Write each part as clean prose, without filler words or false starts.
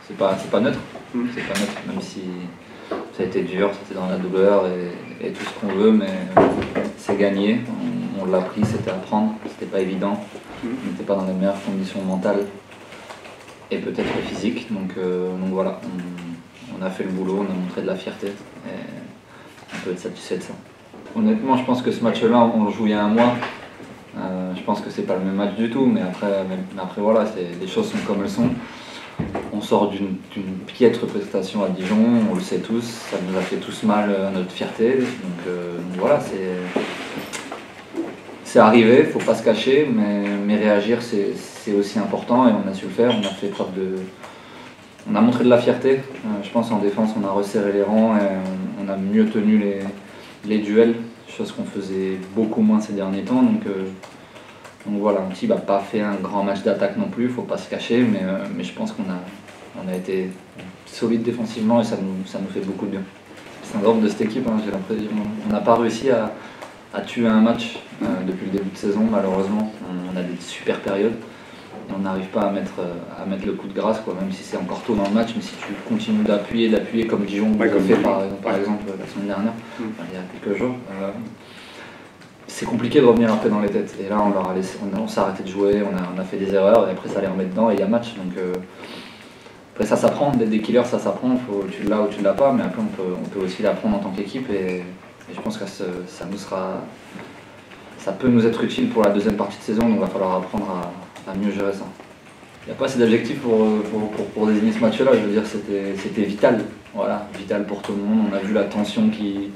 c'est pas neutre. C'est pas neutre, même si ça a été dur, c'était dans la douleur et tout ce qu'on veut, mais c'est gagné. On l'a pris, c'était à prendre, c'était pas évident. On n'était pas dans les meilleures conditions mentales et peut-être physiques. Donc voilà, on a fait le boulot, on a montré de la fierté et on peut être satisfait de ça. Honnêtement, je pense que ce match-là, on le joue il y a un mois. Je pense que c'est pas le même match du tout, mais après voilà, les choses sont comme elles sont. On sort d'une piètre prestation à Dijon, on le sait tous, ça nous a fait tous mal à notre fierté. Donc voilà, c'est arrivé, il ne faut pas se cacher, mais réagir c'est aussi important et on a su le faire, on a fait preuve on a montré de la fierté. Je pense en défense on a resserré les rangs et on a mieux tenu les duels, chose qu'on faisait beaucoup moins ces derniers temps. Donc voilà, Antibes n'a pas fait un grand match d'attaque non plus, il ne faut pas se cacher, mais je pense qu'on a été solide défensivement et ça nous fait beaucoup de bien. C'est un syndrome de cette équipe, hein, j'ai l'impression. On n'a pas réussi à tuer un match depuis le début de saison, malheureusement. On a des super périodes et on n'arrive pas à mettre le coup de grâce, quoi, même si c'est encore tôt dans le match, mais si tu continues d'appuyer comme Dijon l'a fait par exemple la semaine dernière, il y a quelques jours. C'est compliqué de revenir après dans les têtes. Et là, on s'est arrêté de jouer, on a fait des erreurs, et après ça les remet dedans et il y a match. Donc après ça s'apprend, d'être des killers, ça s'apprend, tu l'as ou tu ne l'as pas, mais après on peut aussi l'apprendre en tant qu'équipe et je pense que ça peut nous être utile pour la deuxième partie de saison, donc il va falloir apprendre à mieux gérer ça. Il n'y a pas assez d'adjectifs pour désigner ce match-là, je veux dire c'était vital, voilà, vital pour tout le monde. On a vu la tension qui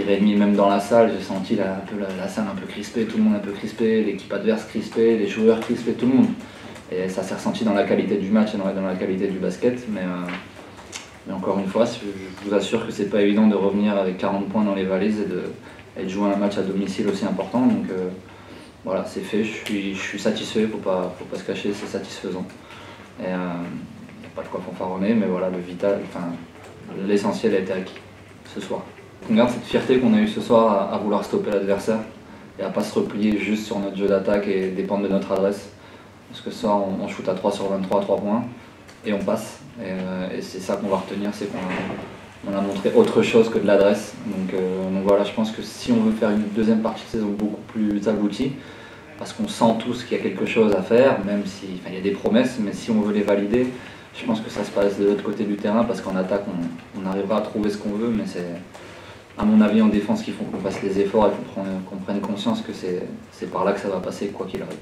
régnait même dans la salle, j'ai senti la salle un peu crispée, tout le monde un peu crispé, l'équipe adverse crispée, les joueurs crispés, tout le monde. Et ça s'est ressenti dans la qualité du match et dans la qualité du basket, mais encore une fois, je vous assure que c'est pas évident de revenir avec 40 points dans les valises et de jouer un match à domicile aussi important. Donc voilà, c'est fait, je suis satisfait, faut pas se cacher, c'est satisfaisant. Et il n'y a pas de quoi fanfaronner, mais voilà, l'essentiel a été acquis ce soir. On garde cette fierté qu'on a eue ce soir à vouloir stopper l'adversaire et à pas se replier juste sur notre jeu d'attaque et dépendre de notre adresse. Parce que ce soir, on shoot à 3 sur 23 à 3 points et on passe. Et c'est ça qu'on va retenir, c'est qu'on a montré autre chose que de l'adresse. Donc voilà, je pense que si on veut faire une deuxième partie de saison beaucoup plus aboutie, parce qu'on sent tous qu'il y a quelque chose à faire, même si il y a des promesses, mais si on veut les valider, je pense que ça se passe de l'autre côté du terrain, parce qu'en attaque, on arrivera à trouver ce qu'on veut, mais c'est à mon avis en défense qu'il faut qu'on fasse les efforts et qu'on prenne conscience que c'est par là que ça va passer, quoi qu'il arrive.